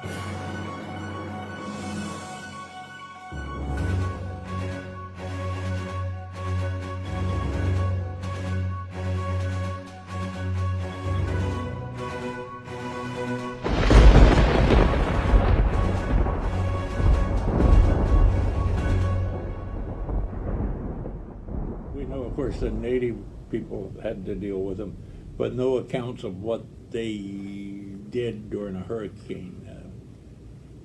We know, of course, the native people had to deal with them, but no accounts of what they did during a hurricane.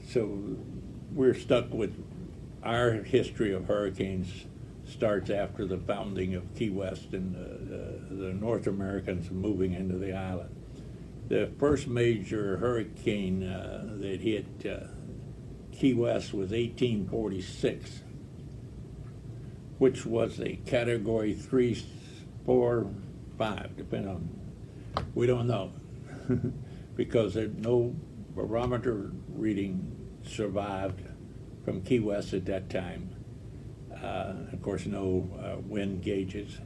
So we're stuck with our history of hurricanes starts after the founding of Key West and the North Americans moving into the island. The first major hurricane that hit Key West was 1846, which was a Category 3, 4, 5, depending on, we don't know, because no barometer reading survived from Key West at that time. Of course, no wind gauges.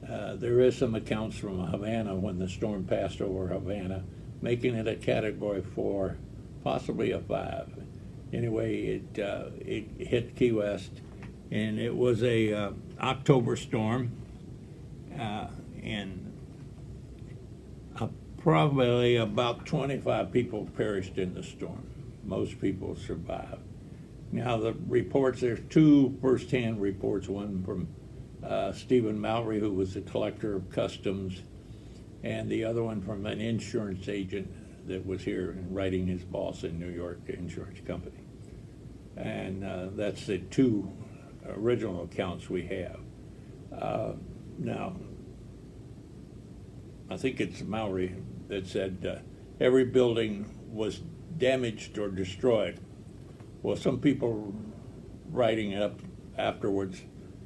There is some accounts from Havana when the storm passed over Havana, making it a Category 4, possibly a 5. Anyway, it hit Key West, and it was a October storm, and probably about 25 people perished in the storm. Most people survived. Now the reports, there's two first-hand reports, one from Stephen Mallory, who was the collector of customs, and the other one from an insurance agent that was here and writing his boss in New York, the insurance company. And that's the two original accounts we have. Now, I think it's Mallory that said every building was damaged or destroyed. Well, some people writing it up afterwards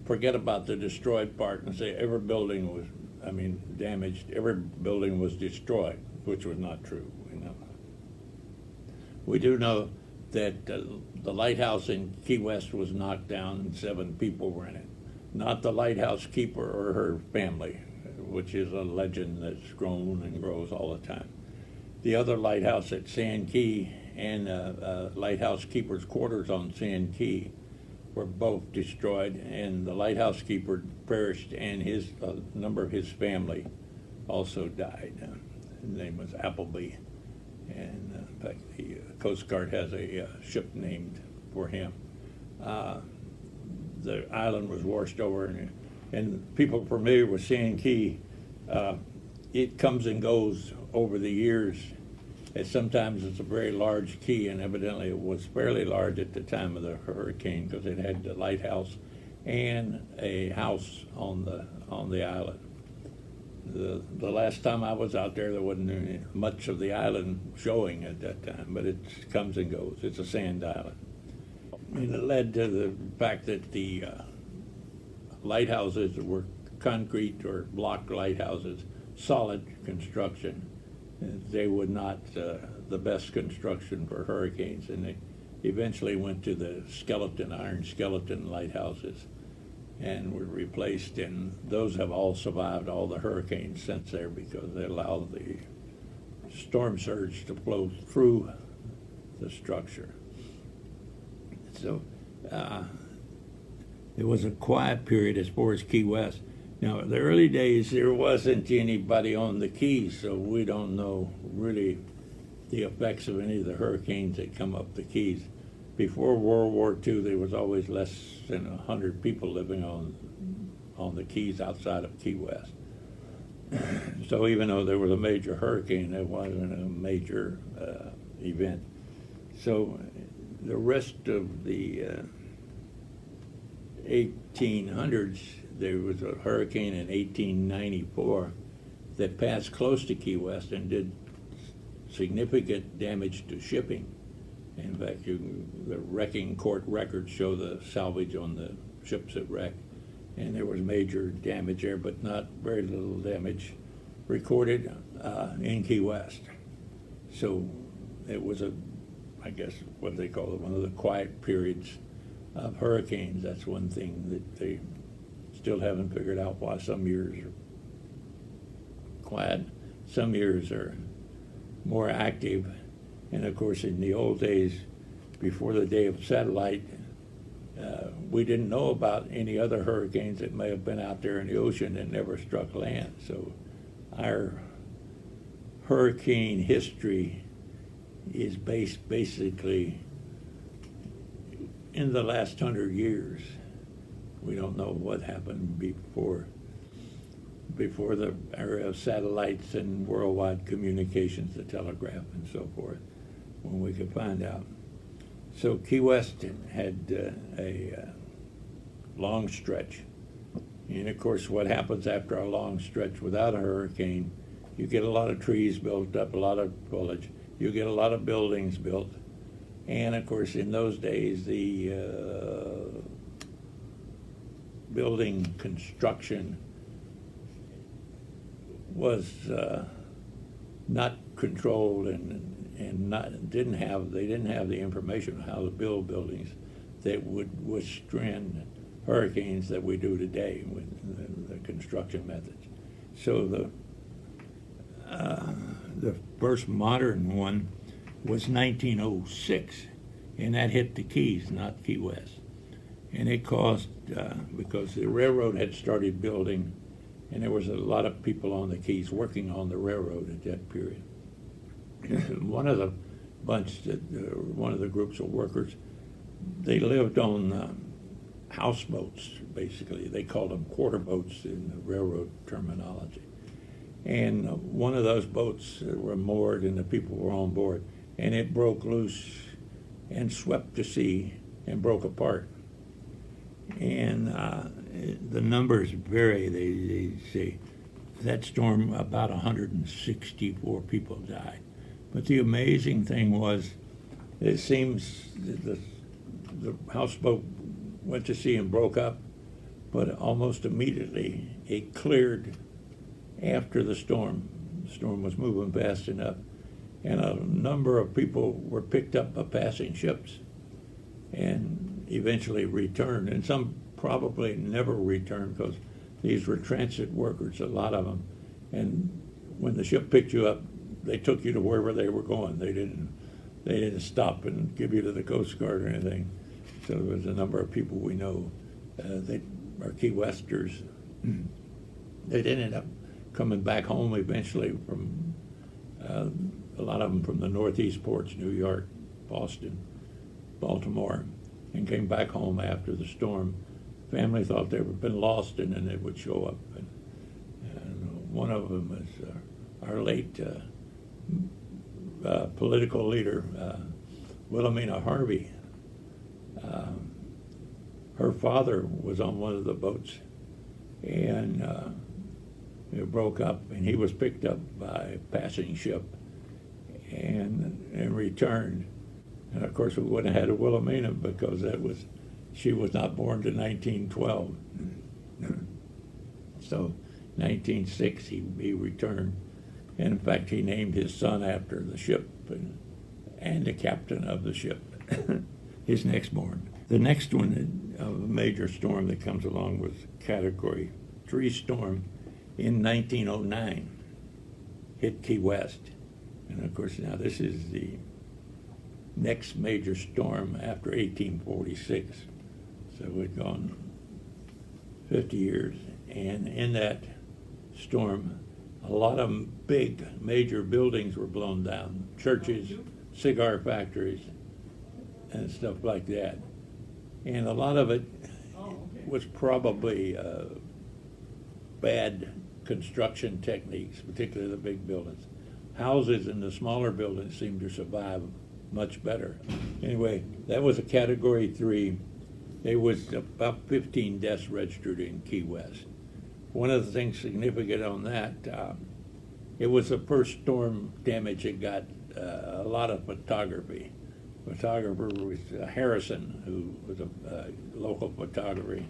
forget about the destroyed part and say every building was, damaged, every building was destroyed, which was not true. We do know that the lighthouse in Key West was knocked down and 7 people were in it. Not the lighthouse keeper or her family, which is a legend that's grown and grows all the time. The other lighthouse at Sand Key and lighthouse keeper's quarters on Sand Key were both destroyed, and the lighthouse keeper perished, and a number of his family also died. His name was Appleby, and in fact, the Coast Guard has a ship named for him. The island was washed over, and people familiar with Sand Key, it comes and goes over the years. And sometimes it's a very large key, and evidently it was fairly large at the time of the hurricane because it had the lighthouse and a house on the island. The last time I was out there wasn't much of the island showing at that time, but it comes and goes. It's a sand island. And it led to the fact that the lighthouses were concrete or block lighthouses, solid construction. They were not the best construction for hurricanes, and they eventually went to the iron skeleton lighthouses and were replaced, and those have all survived all the hurricanes since there because they allow the storm surge to flow through the structure. So it was a quiet period as far as Key West. Now, in the early days, there wasn't anybody on the Keys, so we don't know really the effects of any of the hurricanes that come up the Keys. Before World War II, there was always less than 100 people living on the Keys outside of Key West. So even though there was a major hurricane, it wasn't a major event. So the rest of the 1800s, there was a hurricane in 1894 that passed close to Key West and did significant damage to shipping. In fact, the wrecking court records show the salvage on the ships that wrecked, and there was major damage there, but not very little damage recorded in Key West. So it was I guess what they call it, one of the quiet periods of hurricanes. That's one thing that they still haven't figured out, why some years are quiet, some years are more active. And of course, in the old days, before the day of satellite, we didn't know about any other hurricanes that may have been out there in the ocean and never struck land. So our hurricane history is based basically in the last 100 years. We don't know what happened before the era of satellites and worldwide communications, the telegraph and so forth, when we could find out. So Key West had a long stretch. And of course, what happens after a long stretch without a hurricane, you get a lot of trees built up, a lot of foliage, you get a lot of buildings built. And of course, in those days, the building construction was not controlled and didn't have the information on how to build buildings that would withstand hurricanes that we do today with the construction methods. So the first modern one was 1906, and that hit the Keys, not Key West. And it caused, because the railroad had started building, and there was a lot of people on the Keys working on the railroad at that period. One of the groups of workers, they lived on houseboats, basically. They called them quarter boats in the railroad terminology. And one of those boats were moored and the people were on board, and it broke loose and swept to sea and broke apart. And the numbers vary. They say that storm, about 164 people died. But the amazing thing was, it seems the houseboat went to sea and broke up, but almost immediately it cleared after the storm. The storm was moving fast enough, and a number of people were picked up by passing ships and eventually returned, and some probably never returned because these were transit workers, a lot of them, and when the ship picked you up, they took you to wherever they were going. They didn't stop and give you to the Coast Guard or anything. So there was a number of people we know that are Key Westers. They ended up coming back home eventually from a lot of them from the Northeast ports, New York, Boston, Baltimore, and came back home after the storm. Family thought they had been lost, and then they would show up. And one of them is our late political leader, Wilhelmina Harvey. Her father was on one of the boats, and it broke up, and he was picked up by a passing ship and returned. And of course, we wouldn't have had a Wilhelmina because she was not born to 1912. So 1906 he returned, and in fact he named his son after the ship and the captain of the ship, his next born. The next one, a major storm that comes along, was Category 3 storm in 1909, hit Key West. And of course now this is the next major storm after 1846. So we'd gone 50 years, and in that storm, a lot of big, major buildings were blown down, churches, cigar factories, and stuff like that. And a lot of it was probably bad construction techniques, particularly the big buildings. Houses in the smaller buildings seemed to survive much better. Anyway, that was a Category 3. There was about 15 deaths registered in Key West. One of the things significant on that, it was the first storm damage that got a lot of photography. Photographer was Harrison, who was a local photographer,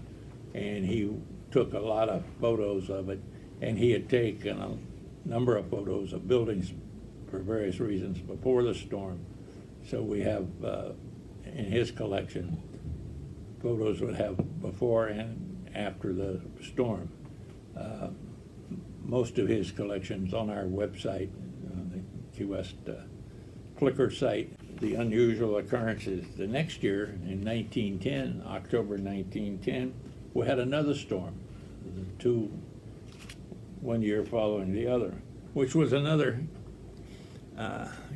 and he took a lot of photos of it, and he had taken a number of photos of buildings for various reasons before the storm. So we have, in his collection, photos would have before and after the storm. Most of his collections on our website, the Key West flicker site. The unusual occurrences the next year, in 1910, October 1910, we had another storm, one year following the other, which was another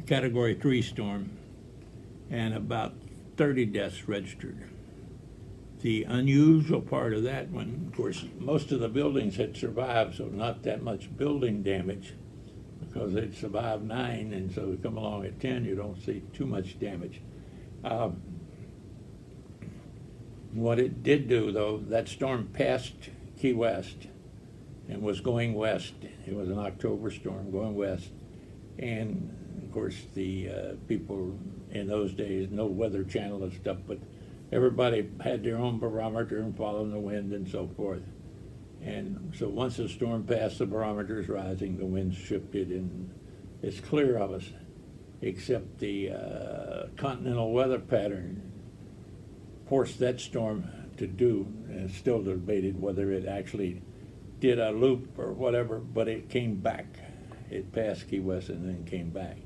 Category 3 storm, and about 30 deaths registered. The unusual part of that one, of course, most of the buildings had survived, so not that much building damage, because they'd survived 9, and so we come along at 10, you don't see too much damage. What it did do, though, that storm passed Key West and was going west. It was an October storm going west, and of course the people in those days, no Weather Channel and stuff, but everybody had their own barometer and following the wind and so forth. And so once the storm passed, the barometer's rising, the winds shifted, and it's clear of us, except the continental weather pattern forced that storm to do, and it's still debated whether it actually did a loop or whatever, but it came back. It passed Key West and then came back.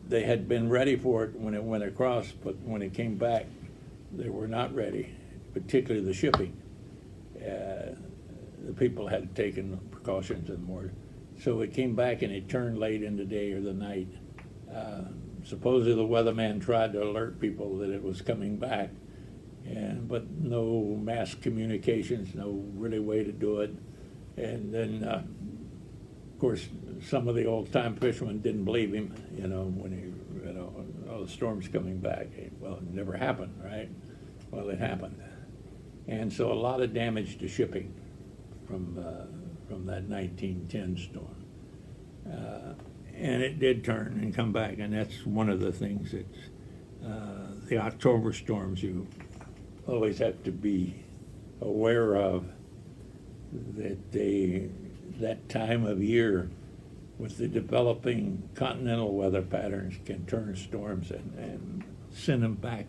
They had been ready for it when it went across, but when it came back, they were not ready, particularly the shipping. The people had taken precautions and more. So it came back and it turned late in the day or the night. Supposedly the weatherman tried to alert people that it was coming back, but no mass communications, no really way to do it. And then, of course, some of the old-time fishermen didn't believe him, when the storm's coming back. Well, it never happened, right? Well, it happened. And so a lot of damage to shipping from that 1910 storm. And it did turn and come back, and that's one of the things that the October storms you always have to be aware of, that time of year with the developing continental weather patterns can turn storms and send them back